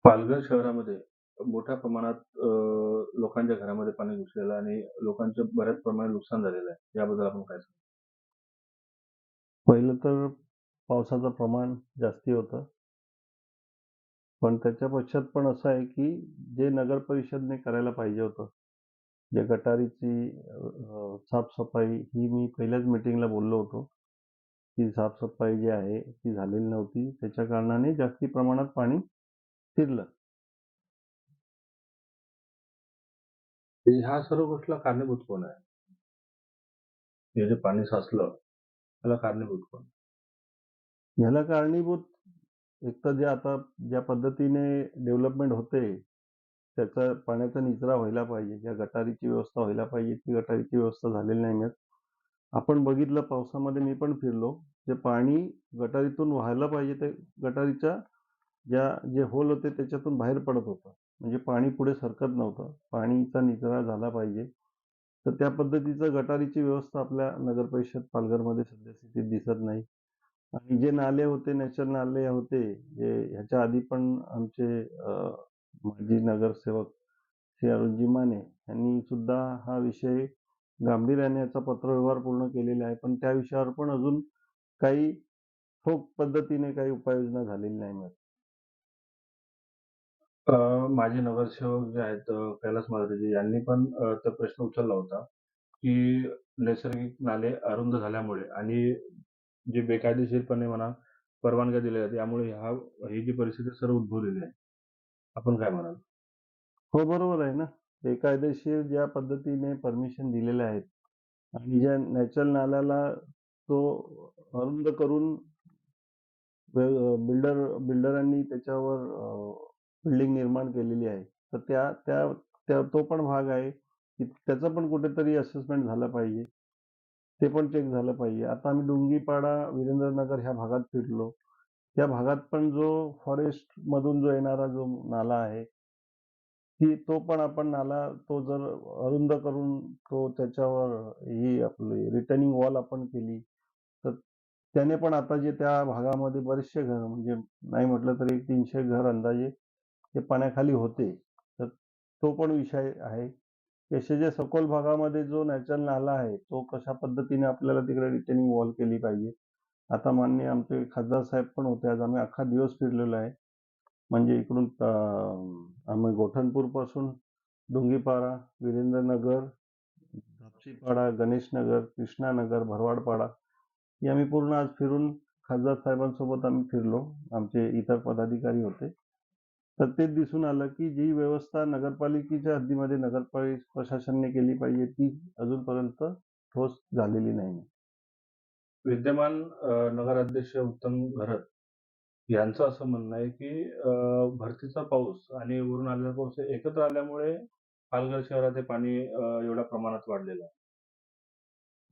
पालघर शहरामध्ये मोठ्या प्रमाणात लोकांच्या घरामध्ये पाणी घुसलेलं आहे आणि लोकांचं बऱ्याच प्रमाणात नुकसान झालेलं आहे. याबद्दल आपण काय सांगाल? पहिलं तर पावसाचं प्रमाण जास्ती होतं. पण त्याच्या पश्चात पण असं आहे, की जे नगर परिषदने करायला पाहिजे होतं, जे गटारीची साफ-सफाई ही मी पहिल्याच मीटिंगला बोललो होतो, की साफ-सफाई जी आहे ती झालेली नव्हती. त्याच्या कारणाने जास्ती प्रमाणात पाणी शिरलं. ह्या सर्व गोष्टीला कारणीभूत कोण आहे? हे जे पाणी साचलं, त्याला कारणीभूत कोण? ह्याला कारणीभूत एक तर जे आता ज्या पद्धतीने डेव्हलपमेंट होते, त्याचा पाण्याचा निचरा व्हायला पाहिजे. ज्या गटारीची व्यवस्था व्हायला पाहिजे, ती गटारीची व्यवस्था झालेली नाही. आपण बघितलं पावसामध्ये मी पण फिरलो. जे पाणी गटारीतून व्हायला पाहिजे ते गटारीच्या जे होल होते त्याच्यातून बाहेर पडत होतं. म्हणजे पाणी पुढे सरकत नव्हतं. पाणीचा निचरा झाला पाहिजे. तर त्या पद्धतीचं गटारीची व्यवस्था आपल्या नगर परिषद पालघरमध्ये सद्यस्थितीत दिसत नाही. आणि जे नाले होते, नॅचरल नाले होते, जे ह्याच्या आधी पण आमचे माजी नगरसेवक श्री अरुणजी माने यांनी सुद्धा हा विषय गांभीर्याने याचा पत्रव्यवहार पूर्ण केलेला आहे. पण त्या विषयावर पण अजून काही ठोस पद्धतीने काही उपाययोजना झालेली नाही. माजी नगरसेवक जे आहेत कैलास मांजरेजी यांनी पण तो प्रश्न उचलला होता, की नैसर्गिक नाले अरुंद झाल्यामुळे आणि जे बेकायदेशीरपणे म्हणा परवानग्या दिल्या जातात, यामुळे ही जी परिस्थिती सर्व उद्भवलेली आहे. आपण काय म्हणाल? हो, बरोबर आहे ना. बेकायदेशीर ज्या पद्धतीने परमिशन दिलेल्या आहेत आणि ज्या नॅचरल नाल्याला तो अरुंद करून बिल्डरांनी त्याच्यावर बिल्डिंग निर्माण केलेली आहे. तर त्या त्या त्या तो पण भाग आहे, की त्याचं पण कुठेतरी असेसमेंट झालं पाहिजे. ते पण चेक झालं पाहिजे. आता आम्ही डुंगीपाडा, वीरेंद्रनगर ह्या भागात फिरलो. त्या भागात पण जो फॉरेस्टमधून जो येणारा जो नाला आहे, की तो पण आपण नाला तो जर अरुंद करून तो त्याच्यावर ही आपली रिटर्निंग वॉल आपण केली, तर त्याने पण आता जे त्या भागामध्ये बरेचसे घर म्हणजे नाही म्हटलं तरी 300 घर अंदाजे ते पाण्याखाली होते. तर तो पण विषय आहे. की असे जे सखोल भागामध्ये जो नॅचरल नाला आहे, तो कशा पद्धतीने आपल्याला तिकडे रिटेनिंग वॉल केली पाहिजे. आता माननीय आमचे खासदार साहेब पण होते. आज आम्ही अख्खा दिवस फिरलेलो आहे. म्हणजे इकडून आम्ही गोठणपूरपासून डोंगीपाडा, वीरेंद्रनगर, कापसीपाडा, गणेशनगर, कृष्णानगर, भरवाडपाडा हे आम्ही पूर्ण आज फिरून खासदार साहेबांसोबत आम्ही फिरलो. आमचे इतर पदाधिकारी होते. तर तेच दिसून आलं, की जी व्यवस्था नगरपालिकेच्या हद्दीमध्ये प्रशासनाने केली पाहिजे, ती अजूनपर्यंत ठोस झालेली नाही. विद्यमान नगराध्यक्ष उत्तम घरत यांचं असं म्हणणं आहे, की भरतीचा पाऊस आणि वरून आलेला पाऊस हे एकत्र आल्यामुळे पालघर शहरात हे पाणी एवढ्या प्रमाणात वाढलेलं आहे.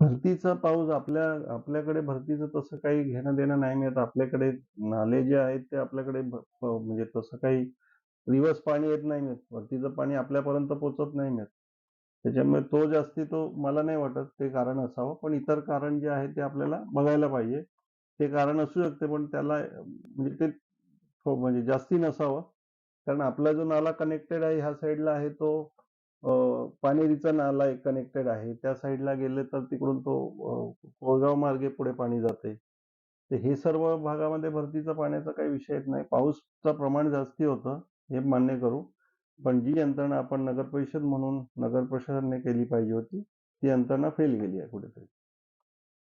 भरतीचा पाऊस आपल्याकडे भरतीचं तसं काही घेणं-देणं नाही मिळत. आपल्याकडे नाले जे आहेत ते आपल्याकडे म्हणजे तसं काही रिव्हर्स पाणी येत नाही मिळत. भरतीचं पाणी आपल्यापर्यंत पोहोचत नाही मिळत. त्याच्यामुळे तो जास्ती तो मला नाही वाटत ते कारण असावं. पण इतर कारण जे आहे ते आपल्याला बघायला पाहिजे. ते कारण असू शकते पण त्याला म्हणजे ते हो, म्हणजे जास्ती नसावं. कारण आपला जो नाला कनेक्टेड आहे ह्या साईडला आहे तो पानेरीचा नाला एक कनेक्टेड आहे. त्या साईडला गेले तर तिकडून तो कोळगाव मार्गे पुढे पाणी जाते. तर हे सर्व भागामध्ये भरतीचा पाण्याचा काही विषय येत नाही. पाऊसचं प्रमाण जास्ती होतं, हे मान्य करू. पण जी यंत्रणा आपण नगर परिषद म्हणून नगर प्रशासनाने केली पाहिजे होती, ती यंत्रणा फेल गेली आहे कुठेतरी.